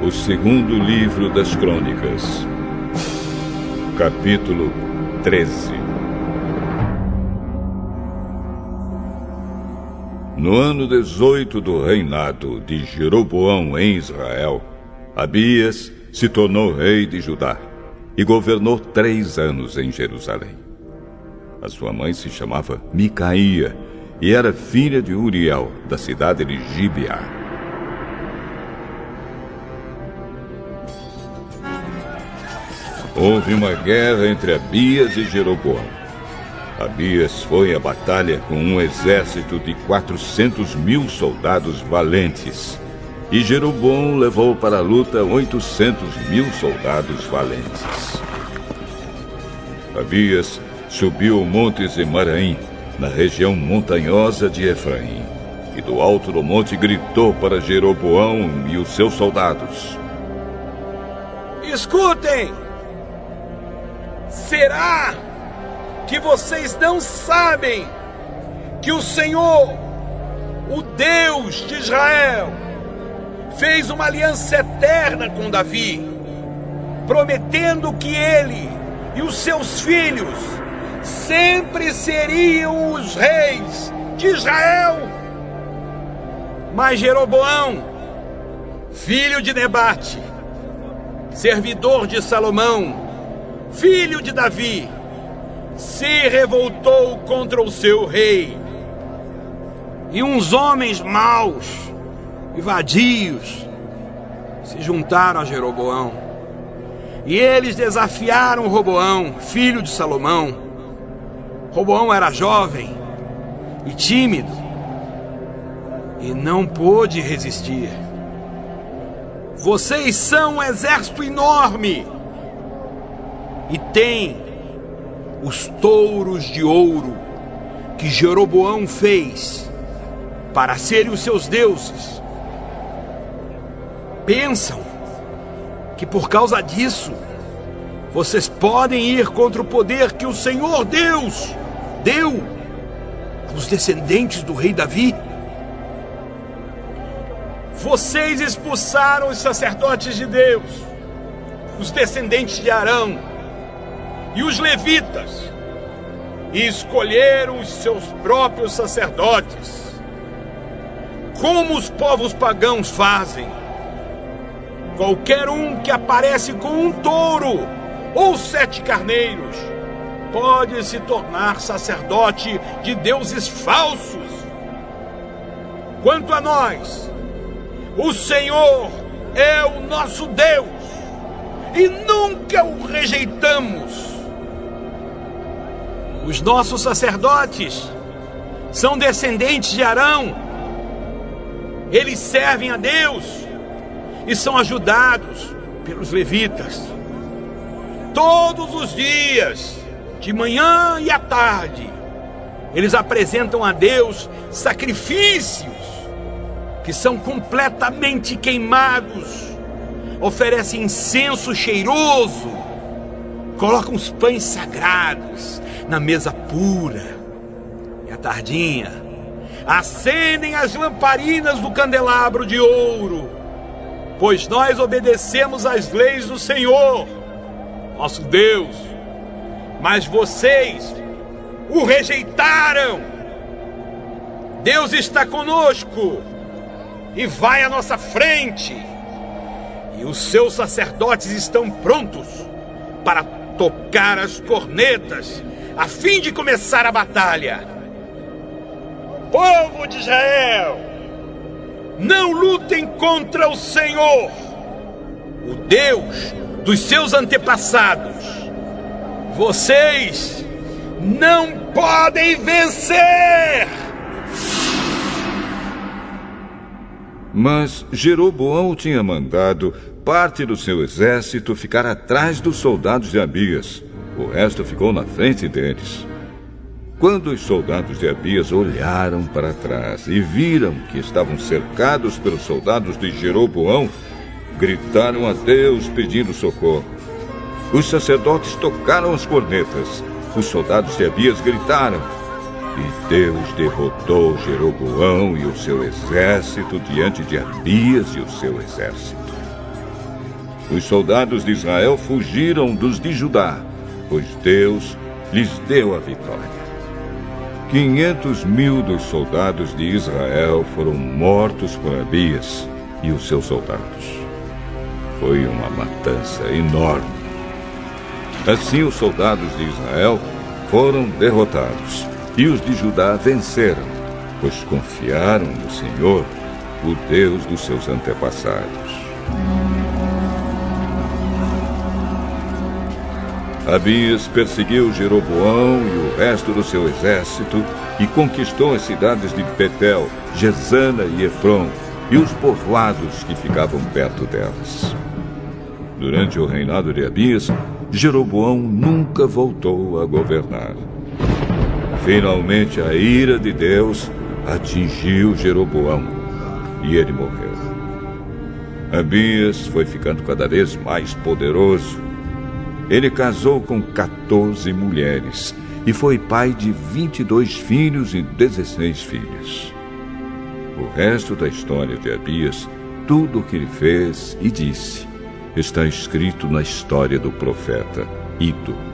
O segundo livro das Crônicas, capítulo 13. No ano 18 do reinado de Jeroboão em Israel, Abias se tornou rei de Judá e governou 3 anos em Jerusalém. A sua mãe se chamava Micaía e era filha de Uriel, da cidade de Gibeá. Houve uma guerra entre Abias e Jeroboão. Abias foi à batalha com um exército de 400.000 soldados valentes. E Jeroboão levou para a luta 800.000 soldados valentes. Abias subiu o monte Zemaraim, na região montanhosa de Efraim. E do alto do monte gritou para Jeroboão e os seus soldados: Escutem! Será que vocês não sabem que o Senhor, o Deus de Israel, fez uma aliança eterna com Davi, prometendo que ele e os seus filhos sempre seriam os reis de Israel? Mas Jeroboão, filho de Nebate, servidor de Salomão, filho de Davi, se revoltou contra o seu rei. E uns homens maus e vadios se juntaram a Jeroboão. E eles desafiaram Roboão, filho de Salomão. Roboão era jovem e tímido e não pôde resistir. Vocês são um exército enorme e têm os touros de ouro que Jeroboão fez para serem os seus deuses. Pensam que por causa disso vocês podem ir contra o poder que o Senhor Deus deu aos descendentes do rei Davi? Vocês expulsaram os sacerdotes de Deus, os descendentes de Arão e os levitas, e escolheram os seus próprios sacerdotes, como os povos pagãos fazem. Qualquer um que aparece com um touro ou 7 carneiros pode se tornar sacerdote de deuses falsos. Quanto a nós, o Senhor é o nosso Deus e nunca o rejeitamos. Os nossos sacerdotes são descendentes de Arão. Eles servem a Deus e são ajudados pelos levitas. Todos os dias, de manhã e à tarde, eles apresentam a Deus sacrifícios que são completamente queimados, oferecem incenso cheiroso, colocam os pães sagrados na mesa pura, e à tardinha acendem as lamparinas do candelabro de ouro, pois nós obedecemos às leis do Senhor, nosso Deus. Mas vocês o rejeitaram. Deus está conosco e vai à nossa frente, e os seus sacerdotes estão prontos para tocar as cornetas a fim de começar a batalha. Povo de Israel, não lutem contra o Senhor, o Deus dos seus antepassados. Vocês não podem vencer! Mas Jeroboão tinha mandado parte do seu exército ficar atrás dos soldados de Abias. O resto ficou na frente deles. Quando os soldados de Abias olharam para trás e viram que estavam cercados pelos soldados de Jeroboão, gritaram a Deus pedindo socorro. Os sacerdotes tocaram as cornetas. Os soldados de Abias gritaram. E Deus derrotou Jeroboão e o seu exército diante de Abias e o seu exército. Os soldados de Israel fugiram dos de Judá, pois Deus lhes deu a vitória. 500.000 dos soldados de Israel foram mortos por Abias e os seus soldados. Foi uma matança enorme. Assim, os soldados de Israel foram derrotados e os de Judá venceram, pois confiaram no Senhor, o Deus dos seus antepassados. Abias perseguiu Jeroboão e o resto do seu exército e conquistou as cidades de Betel, Gesana e Efron e os povoados que ficavam perto delas. Durante o reinado de Abias, Jeroboão nunca voltou a governar. Finalmente, a ira de Deus atingiu Jeroboão e ele morreu. Abias foi ficando cada vez mais poderoso. Ele casou com 14 mulheres e foi pai de 22 filhos e 16 filhas. O resto da história de Abias, tudo o que ele fez e disse, está escrito na história do profeta Ido.